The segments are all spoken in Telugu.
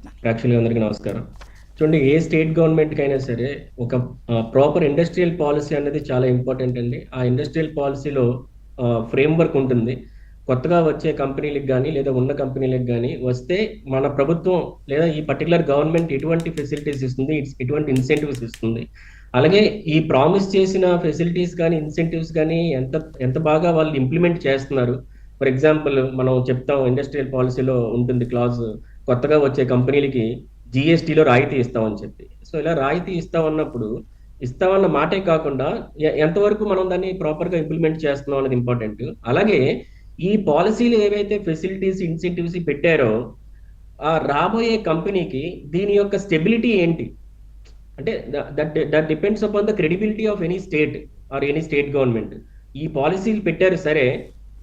మాట్లాడదాం. ప్రేక్షకులందరికీ నమస్కారం. చూడండి, ఏ స్టేట్ గవర్నమెంట్‌కి అయినా సరే ఒక ప్రాపర్ ఇండస్ట్రియల్ పాలిసీ అనేది చాలా ఇంపార్టెంట్ అండి. ఆ ఇండస్ట్రియల్ పాలిసీలో ఫ్రేమ్‌వర్క్ ఉంటుంది. కొత్తగా వచ్చే కంపెనీలకి గాని, లేదా ఉన్న కంపెనీలకి గాని వస్తే మన ప్రభుత్వం లేదా ఈ పర్టిక్యులర్ గవర్నమెంట్ ఎటువంటి ఫెసిలిటీస్ ఇస్తుంది, ఎటువంటి ఇన్సెంటివ్స్ ఇస్తుంది. అలాగే ఈ ప్రామిస్ చేసిన ఫెసిలిటీస్ గాని, ఇన్సెంటివ్స్ గాని ఎంత ఎంత బాగా వాళ్ళు ఇంప్లిమెంట్ చేస్తున్నారు. ఫర్ ఎగ్జాంపుల్ మనం చెప్తాం, ఇండస్ట్రియల్ పాలిసీలో ఉంటుంది క్లాజ్, కొత్తగా వచ్చే కంపెనీలకి జీఎస్టీలో రాయితీ ఇస్తామని చెప్పి. సో ఇలా రాయితీ ఇస్తామన్నప్పుడు ఇస్తామన్న మాటే కాకుండా ఎంతవరకు మనం దాన్ని ప్రాపర్గా ఇంప్లిమెంట్ చేస్తున్నాం అనేది ఇంపార్టెంట్. అలాగే ఈ పాలసీలు ఏవైతే ఫెసిలిటీస్ ఇన్సెంటివ్స్ పెట్టారో ఆ రాబోయే కంపెనీకి దీని యొక్క స్టెబిలిటీ ఏంటి అంటే that depends upon the credibility of any state or any state government. ఈ పాలసీలు పెట్టారు సరే,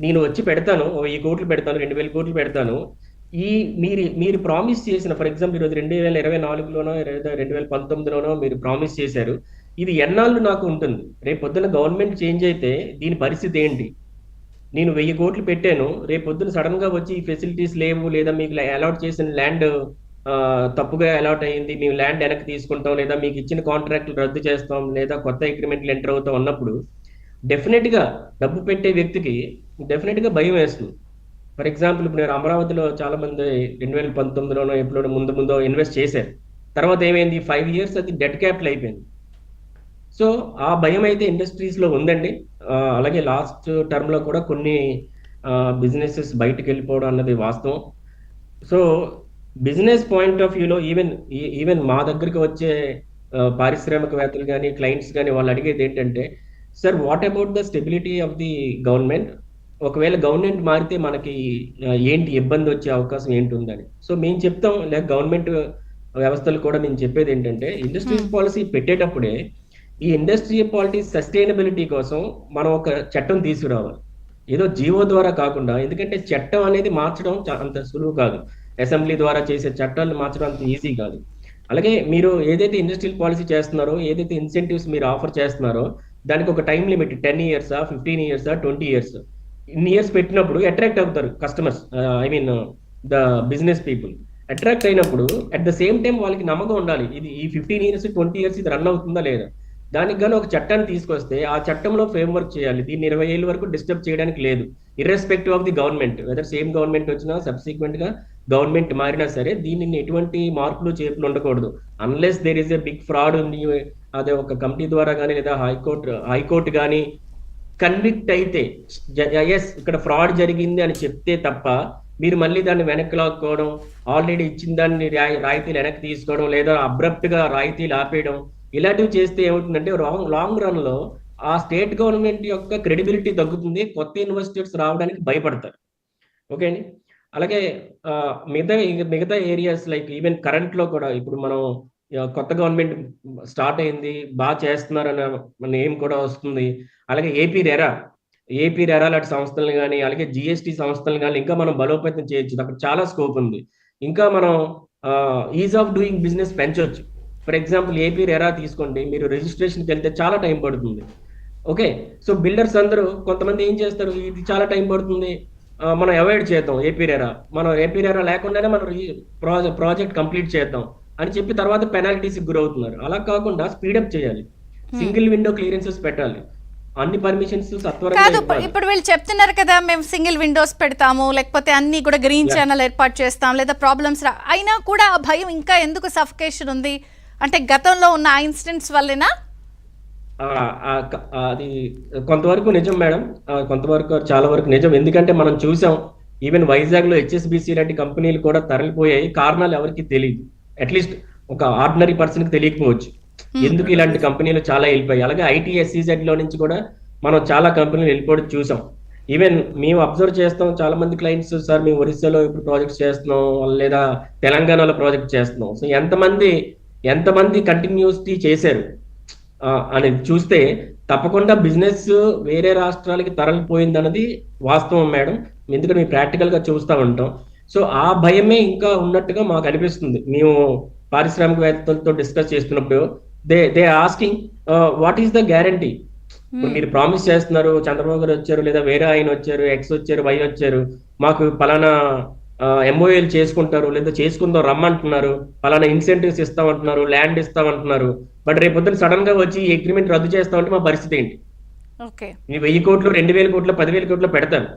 నేను వచ్చి పెడతాను, 1000 కోట్లు పెడతాను, 2000 కోట్లు పెడతాను. ఈ మీరు ప్రామిస్ చేసిన, ఫర్ ఎగ్జాంపుల్ ఈరోజు 2024లోనో 2019లోనో మీరు ప్రామిస్ చేశారు. ఇది ఎన్నాళ్ళు నాకు ఉంటుంది? రేపు పొద్దున గవర్నమెంట్ చేంజ్ అయితే దీని పరిస్థితి ఏంటి? నేను 1000 కోట్లు పెట్టాను, రేపు పొద్దున సడన్ గా వచ్చి ఈ ఫెసిలిటీస్ లేవు, లేదా మీకు అలాట్ చేసిన ల్యాండ్ తప్పుగా అలాట్ అయ్యింది, మేము ల్యాండ్ వెనక్కి తీసుకుంటాం, లేదా మీకు ఇచ్చిన కాంట్రాక్ట్లు రద్దు చేస్తాం, లేదా కొత్త అగ్రిమెంట్లు ఎంటర్ అవుతాం అన్నప్పుడు డెఫినెట్ గా డబ్బు పెట్టే వ్యక్తికి డెఫినెట్ గా భయం వేస్తుంది. ఫర్ ఎగ్జాంపుల్ ఇప్పుడు నేను అమరావతిలో చాలా మంది 2019లోనో ఎప్పుడో ముందో ఇన్వెస్ట్ చేశారు. తర్వాత ఏమైంది, 5 years అది డెడ్ క్యాపిటల్ అయిపోయింది. సో ఆ భయం అయితే ఇండస్ట్రీస్ లో ఉందండి. అలాగే లాస్ట్ టర్మ్ లో కూడా కొన్ని బిజినెసెస్ బయటకు వెళ్ళిపోవడం అన్నది వాస్తవం. సో బిజినెస్ పాయింట్ ఆఫ్ వ్యూలో ఈవెన్ మా దగ్గరికి వచ్చే పారిశ్రామికవేత్తలు కానీ క్లయింట్స్ కానీ వాళ్ళు అడిగేది ఏంటంటే, sir what about the stability of the government? ఒకవేళ గవర్నమెంట్ మారితే మనకి ఏంటి ఇబ్బంది వచ్చే అవకాశం ఏంటి ఉందని. సో మేము చెప్తాం, లేక గవర్నమెంట్ వ్యవస్థలు కూడా మేము చెప్పేది ఏంటంటే, ఇండస్ట్రియల్ పాలసీ పెట్టేటప్పుడే ఈ ఇండస్ట్రియల్ పాలిటీ సస్టైనబిలిటీ కోసం మనం ఒక చట్టం తీసుకురావాలి. ఏదో జీవో ద్వారా కాకుండా, ఎందుకంటే చట్టం అనేది మార్చడం అంత సులువు కాదు. అసెంబ్లీ ద్వారా చేసే చట్టాలను మార్చడం అంత ఈజీ కాదు. అలాగే మీరు ఏదైతే ఇండస్ట్రియల్ పాలసీ చేస్తున్నారో, ఏదైతే ఇన్సెంటివ్స్ మీరు ఆఫర్ చేస్తున్నారో దానికి ఒక time limit 10 years, 15 years, 20 years. ఇన్ని ఇయర్స్ పెట్టినప్పుడు అట్రాక్ట్ అవుతారు customers, I mean the business people. Attract అయినప్పుడు అట్ ద సేమ్ టైం వాళ్ళకి నమ్మకం ఉండాలి, ఇది ఈ 15 years 20 years ఇది రన్ అవుతుందా లేదా. దానికి గాను ఒక చట్టాన్ని తీసుకొస్తే ఆ చట్టంలో ఫ్రేమ్వర్క్ చేయాలి. దీన్ని 20 ఏళ్ళ వరకు డిస్టర్బ్ చేయడానికి లేదు, irrespective of the government. Whether same government వచ్చినా, సబ్సిక్వెంట్ గా గవర్నమెంట్ మారినా సరే దీనిని ఎటువంటి మార్పులు చేర్పులు ఉండకూడదు. Unless there is a big fraud ఉంది, అదే ఒక కంపెనీ ద్వారా కానీ లేదా హైకోర్టు కానీ కన్విక్ట్ అయితే, ఎస్ ఇక్కడ ఫ్రాడ్ జరిగింది అని చెప్తే తప్ప మీరు మళ్ళీ దాన్ని వెనక్కి లాక్కోవడం, ఆల్రెడీ ఇచ్చిన దాన్ని రాయితీలు వెనక్కి తీసుకోవడం, లేదా అబ్రప్ట్ గా రాయితీలు ఆపేయడం, ఇలాంటివి చేస్తే ఏమవుతుందంటే లాంగ్ రన్ లో ఆ స్టేట్ గవర్నమెంట్ యొక్క క్రెడిబిలిటీ తగ్గుతుంది, కొత్త ఇన్వెస్టర్స్ రావడానికి భయపడతారు. ఓకే అండి. అలాగే మిగతా ఏరియాస్ లైక్ ఈవెన్ కరెంట్ లో కూడా ఇప్పుడు మనం కొత్త గవర్నమెంట్ స్టార్ట్ అయింది, బాగా చేస్తున్నారన్న నేమ్ కూడా వస్తుంది. అలాగే ఏపీ రెరా లాంటి సంస్థలను కానీ, అలాగే జిఎస్టి సంస్థలను కానీ ఇంకా మనం బలోపేతం చేయొచ్చు. అక్కడ చాలా స్కోప్ ఉంది. ఇంకా మనం ఈజ్ ఆఫ్ డూయింగ్ బిజినెస్ పెంచవచ్చు. ఫర్ ఎగ్జాంపుల్ ఏపీ రెరా తీసుకోండి, మీరు రిజిస్ట్రేషన్కి వెళ్తే చాలా టైం పడుతుంది. ఓకే, సో బిల్డర్స్ అందరూ కొంతమంది ఏం చేస్తారు, ఇది చాలా టైం పడుతుంది, మనం అవాయిడ్ చేద్దాం మనం ఏపీ రెరా లేకుండానే మనం ప్రాజెక్ట్ కంప్లీట్ చేద్దాం అని చెప్పి తర్వాత పెనాల్టీస్ గురవుతున్నారు. అలా కాకుండా స్పీడప్ చేయాలి, సింగిల్ విండో క్లియరెన్సెస్ పెట్టాలి, అన్ని పర్మిషన్స్ సత్వరంగా కాదు. ఇవ్వాలి. ఇప్పుడు వీళ్ళు చెప్తున్నారు కదా, మేము సింగిల్ విండోస్ పెడతాము, లేకపోతే అన్ని కూడా గ్రీన్ ఛానల్ ఏర్పాటు చేస్తాం, లేదా ప్రాబ్లమ్స్ అయినా కూడా ఆ భయం ఇంకా ఎందుకు సఫికేషన్ ఉంది అంటే గతంలో ఉన్న ఆ ఇన్సిడెంట్స్ వల్లేనా? అది కొంతవరకు నిజం మేడం, కొంతవరకు చాలా వరకు నిజం. ఎందుకంటే మనం చూసాం, ఈవెన్ వైజాగ్ లో హెచ్ఎస్బిసి లాంటి కంపెనీలు కూడా తరలిపోయాయి. కారణాలు ఎవరికి తెలియదు, అట్లీస్ట్ ఒక ఆర్డినరీ పర్సన్ కి తెలియకపోవచ్చు ఎందుకు ఇలాంటి కంపెనీలు చాలా వెళ్ళిపోయాయి. అలాగే ఐటీఎస్సీజెడ్ లో నుంచి కూడా మనం చాలా కంపెనీలు వెళ్ళిపోవడం చూసాం. ఈవెన్ మేము అబ్జర్వ్ చేస్తాం, చాలా మంది క్లయింట్స్, సార్ మేము ఒరిస్సాలో ఇప్పుడు ప్రాజెక్ట్స్ చేస్తున్నాం, లేదా తెలంగాణలో ప్రాజెక్ట్ చేస్తున్నాం, సో ఎంతమంది కంటిన్యూటీ చేశారు అనేది చూస్తే తప్పకుండా బిజినెస్ వేరే రాష్ట్రాలకి తరలిపోయింది అన్నది వాస్తవం మేడం. ఎందుకంటే మేము ప్రాక్టికల్ గా చూస్తూ ఉంటాం. సో ఆ భయమే ఇంకా ఉన్నట్టుగా మాకు అనిపిస్తుంది. మేము పారిశ్రామికవేత్తలతో డిస్కస్ చేస్తున్నప్పుడు they asking what is the guarantee. ఇప్పుడు మీరు ప్రామిస్ చేస్తున్నారు, చంద్రబాబు గారు వచ్చారు, లేదా వేరే ఆయన వచ్చారు, ఎక్స్ వచ్చారు, వై వచ్చారు, మాకు పలానా ఎంఓఏలు చేసుకుంటారు, లేదా చేసుకుందాం రమ్మంటున్నారు, పలానా ఇన్సెంటివ్స్ ఇస్తామంటున్నారు, ల్యాండ్ ఇస్తామంటున్నారు. బట్ రేపొద్దున సడన్ గా వచ్చి ఈ అగ్రిమెంట్ రద్దు చేస్తామంటే మా పరిస్థితి ఏంటి? ఓకే. ఈ 1000 కోట్లు, 2000 కోట్లు, 10,000 కోట్లు పెడతారు.